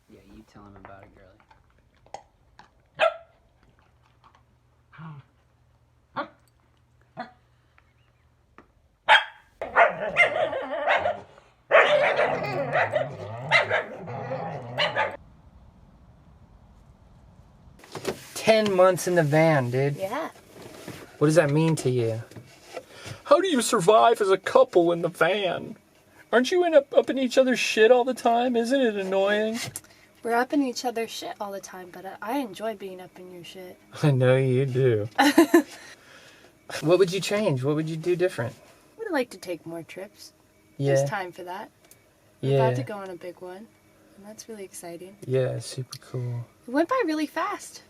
Yeah, you tell him about it, girlie. 10 months in the van, dude. Yeah. What does that mean to you? How do you survive as a couple in the van? Aren't you up in each other's shit all the time? Isn't it annoying? We're up in each other's shit all the time, but I enjoy being up in your shit. I know you do. What would you change? What would you do different? I would like to take more trips. Yeah. There's time for that. We're about to go on a big one, and that's really exciting. Yeah, super cool. It went by really fast.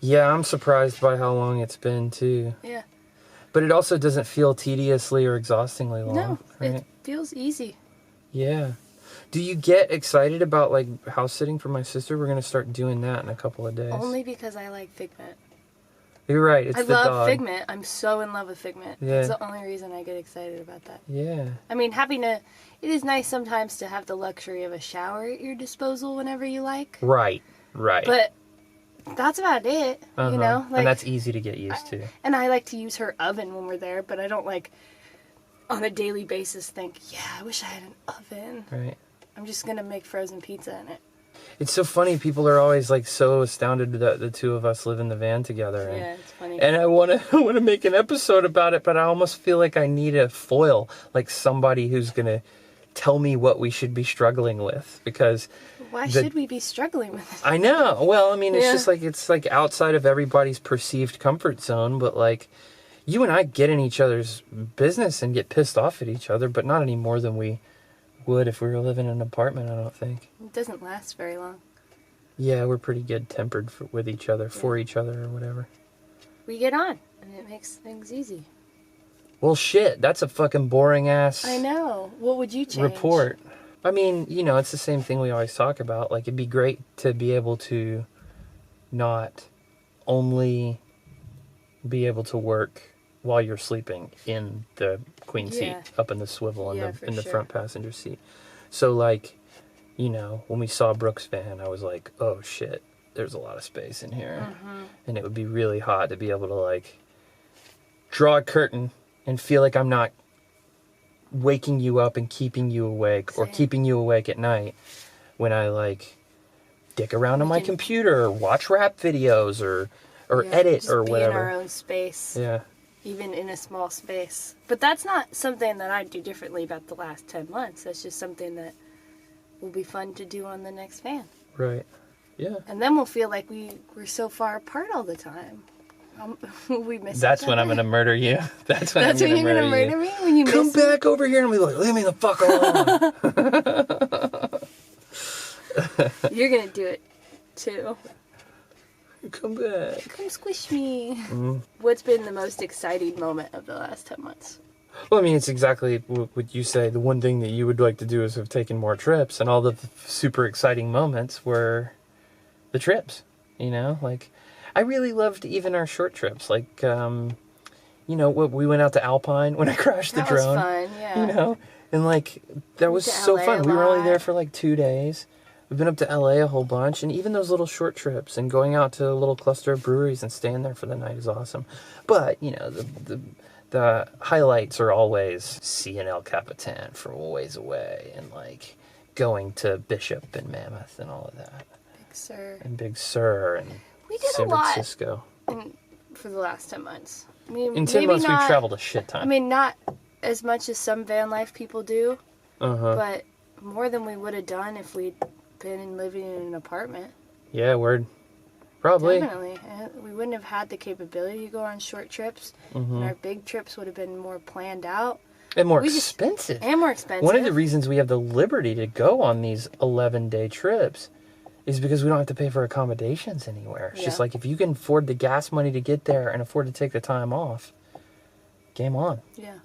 Yeah, I'm surprised by how long it's been, too. Yeah. But it also doesn't feel tediously or exhaustingly long. No, right? it feels easy. Yeah. Do you get excited about, like, house sitting for my sister? We're going to start doing that in a couple of days. Only because I like Figment. You're right, it's the dog. I love Figment. I'm so in love with Figment. Yeah. It's the only reason I get excited about that. Yeah. I mean, it is nice sometimes to have the luxury of a shower at your disposal whenever you like. Right, right. But that's about it, you know? Like, and that's easy to get used to. And I like to use her oven when we're there, but I don't, like, on a daily basis think, yeah, I wish I had an oven. Right. I'm just going to make frozen pizza in it. It's so funny. People are always, like, so astounded that the two of us live in the van together. And, yeah, it's funny. And I want to make an episode about it, but I almost feel like I need a foil, like somebody who's going to tell me what we should be struggling with, because why should we be struggling with it? I know. Well, I mean, it's just like outside of everybody's perceived comfort zone, but like you and I get in each other's business and get pissed off at each other, but not any more than we would if we were living in an apartment, I don't think. It doesn't last very long. Yeah, we're pretty good tempered with each other, for each other or whatever. We get on, and it makes things easy. Well, shit, that's a fucking boring ass I know. What would you change? report. I mean, you know, it's the same thing we always talk about. Like, it'd be great to be able to not only be able to work while you're sleeping in the queen seat, up in the swivel in the front passenger seat. So, like, you know, when we saw Brooke's van, I was like, oh, shit, there's a lot of space in here. And it would be really hot to be able to, like, draw a curtain and feel like I'm not waking you up and keeping you awake or keeping you awake at night when I, like, dick around on my computer or watch rap videos or edit or whatever. Be in our own space. Yeah. Even in a small space. But that's not something that I do differently about the last 10 months. That's just something that will be fun to do on the next van. Right. Yeah. And then we'll feel like we're so far apart all the time. We miss That's when I'm going to murder you. That's when you're going to murder me? When you come back over here and be like, leave me the fuck alone. You're going to do it too. Come back. Come squish me. What's been the most exciting moment of the last 10 months? Well, I mean, it's exactly what you say. The one thing that you would like to do is have taken more trips, and all the super exciting moments were the trips, you know? Like, I really loved even our short trips. Like, you know, we went out to Alpine when I crashed the drone. That was fun, yeah. You know? And, like, that was so fun. We were only there for, like, 2 days. We've been up to LA a whole bunch, and even those little short trips and going out to a little cluster of breweries and staying there for the night is awesome. But, you know, the highlights are always seeing El Capitan from a ways away and, like, going to Bishop and Mammoth and all of that. Big Sur. And Big Sur and we did San a lot Francisco. For the last 10 months. I mean, in 10 months, we've traveled a shit ton. I mean, not as much as some van life people do, but more than we would have done if we'd been living in an apartment. Yeah, word. Probably. Definitely. We wouldn't have had the capability to go on short trips, and our big trips would have been more planned out. And more expensive. And more expensive. One of the reasons we have the liberty to go on these 11-day trips is because we don't have to pay for accommodations anywhere. It's just like, if you can afford the gas money to get there and afford to take the time off, game on. Yeah.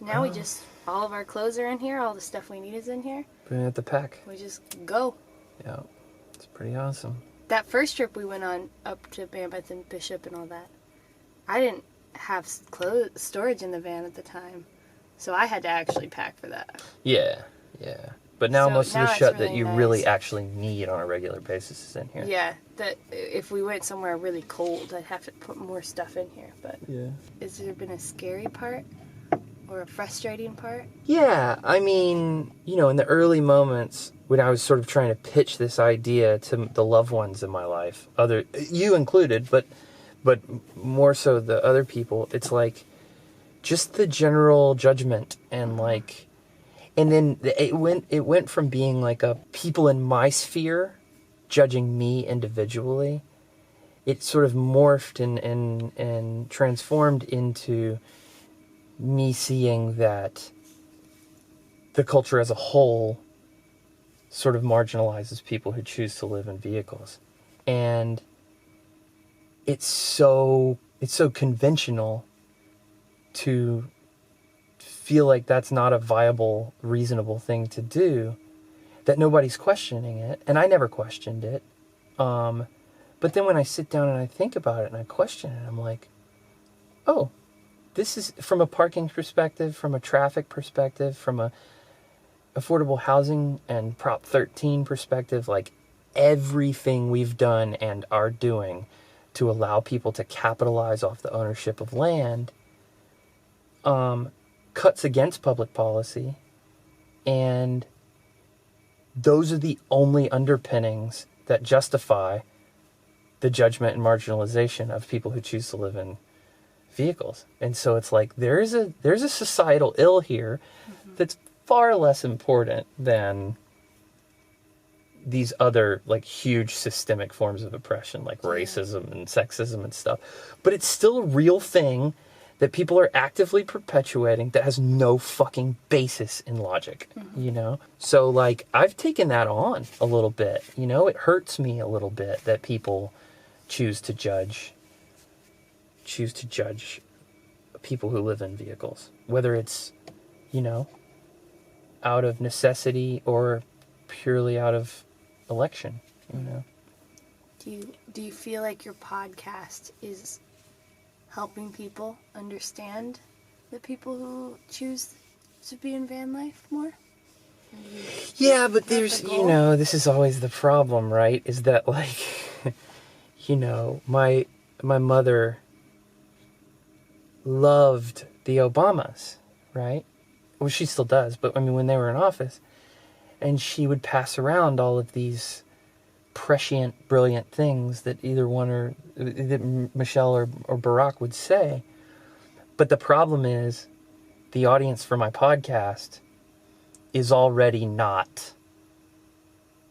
Now we just, all of our clothes are in here, all the stuff we need is in here. Put it at the pack. We just go. Yeah. It's pretty awesome. That first trip we went on up to Mammoth and Bishop and all that, I didn't have storage in the van at the time. So I had to actually pack for that. Yeah. Yeah. But now So most of now the it's shit that really you nice. really actually need on a regular basis is in here. Yeah, that if we went somewhere really cold, I'd have to put more stuff in here. But Yeah. has there been a scary part or a frustrating part? Yeah, I mean, you know, in the early moments when I was sort of trying to pitch this idea to the loved ones in my life, you included, but more so the other people, it's like just the general judgment and like, and then it went from being like a people in my sphere judging me individually. It sort of morphed and transformed into me seeing that the culture as a whole sort of marginalizes people who choose to live in vehicles. And it's so conventional to feel like that's not a viable, reasonable thing to do, that nobody's questioning it. And I never questioned it. But then when I sit down and I think about it and I question it, I'm like, oh, this is from a parking perspective, from a traffic perspective, from a affordable housing and Prop 13 perspective, like everything we've done and are doing to allow people to capitalize off the ownership of land cuts against public policy, and those are the only underpinnings that justify the judgment and marginalization of people who choose to live in vehicles. And so it's like there's a societal ill here that's far less important than these other like huge systemic forms of oppression like racism and sexism and stuff. But it's still a real thing that people are actively perpetuating that has no fucking basis in logic, you know? So like I've taken that on a little bit, you know? It hurts me a little bit that people choose to judge people who live in vehicles, whether it's, you know, out of necessity or purely out of election, you know. Do you feel like your podcast is helping people understand the people who choose to be in van life more? Yeah, but there's, you know, this is always the problem, right? Is that like, you know, my mother loved the Obamas, right? Well, she still does, but I mean, when they were in office, and she would pass around all of these prescient, brilliant things that either one or that Michelle or Barack would say. But the problem is, the audience for my podcast is already not,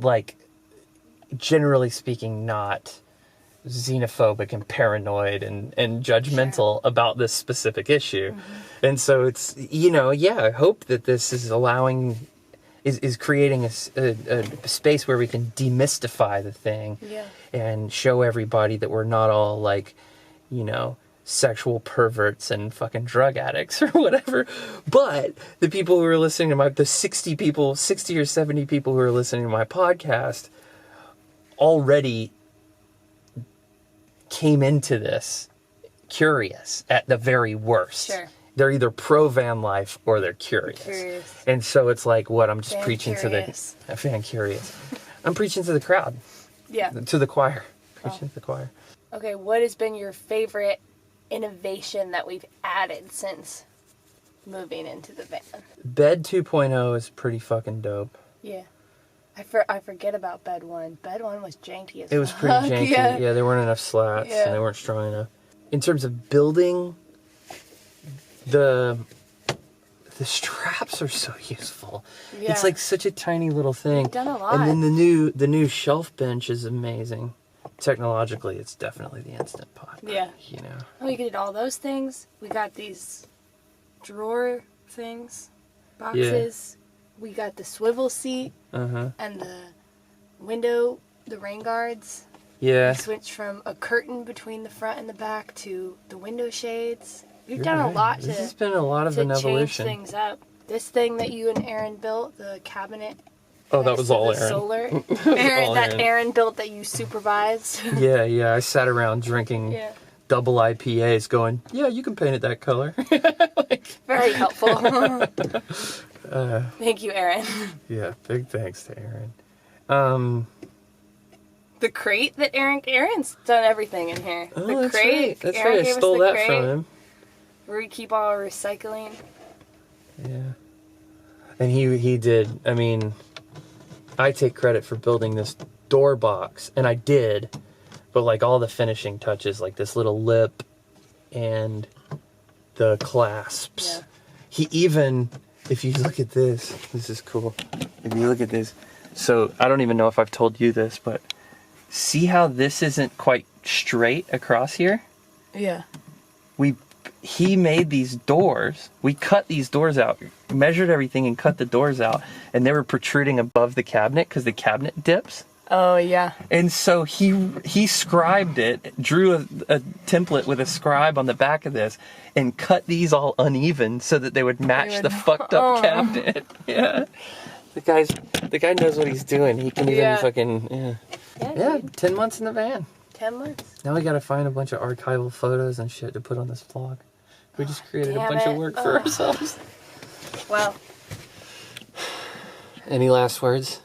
like, generally speaking, not xenophobic and paranoid and judgmental about this specific issue. And so it's, you know, yeah, I hope that this is allowing, is creating a space where we can demystify the thing and show everybody that we're not all like, you know, sexual perverts and fucking drug addicts or whatever. But the people who are listening to the 60 or 70 people who are listening to my podcast already came into this curious at the very worst. Sure. They're either pro van life or they're curious. And so it's like, what, I'm just preaching curious. to the fan curious. I'm preaching to the crowd. Yeah. To the choir. Preaching to the choir. Okay, what has been your favorite innovation that we've added since moving into the van? Bed 2.0 is pretty fucking dope. Yeah. I forget about Bed 1. Bed 1 was janky as fuck. It was pretty janky. Yeah, there weren't enough slats and they weren't strong enough. In terms of building, the straps are so useful. Yeah. It's like such a tiny little thing. We've done a lot. And then the new shelf bench is amazing. Technologically, it's definitely the Instant Pot. Yeah. You know. We did all those things. We got these drawer things, boxes. We got the swivel seat and the window, the rain guards. Yeah. We switched from a curtain between the front and the back to the window shades. We've done a lot This has been a lot of an change evolution. things up. This thing that you and Aaron built, the cabinet. Oh, that was all Aaron. Solar. All Aaron. Aaron built that you supervised. Yeah. I sat around drinking double IPAs going, yeah, you can paint it that color. Very helpful. Thank you, Aaron. Yeah, big thanks to Aaron. The crate that Aaron's done everything in here. Oh, The that's crate. right. That's Aaron right. I gave us stole the that crate from him. where we keep all our recycling. Yeah. And he did. I mean, I take credit for building this door box, and I did, but like all the finishing touches, like this little lip and the clasps. Yeah. He even, if you look at this is cool. If you look at this, so I don't even know if I've told you this, but see how this isn't quite straight across here? Yeah. He made these doors. We cut these doors out, measured everything and cut the doors out, and they were protruding above the cabinet because the cabinet dips. Oh, yeah. And so he scribed it, drew a template with a scribe on the back of this, and cut these all uneven so that they would match the fucked up cabinet. Yeah. The guy knows what he's doing. He can even fucking, yeah, 10 months in the van. 10 months. Now we gotta find a bunch of archival photos and shit to put on this vlog. We just created a bunch of work for ourselves. Wow. Any last words?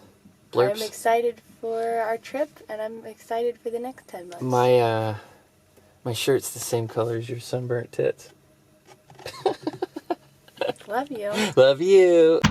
Blurps? I'm excited for our trip, and I'm excited for the next 10 months. My shirt's the same color as your sunburnt tits. Love you. Love you.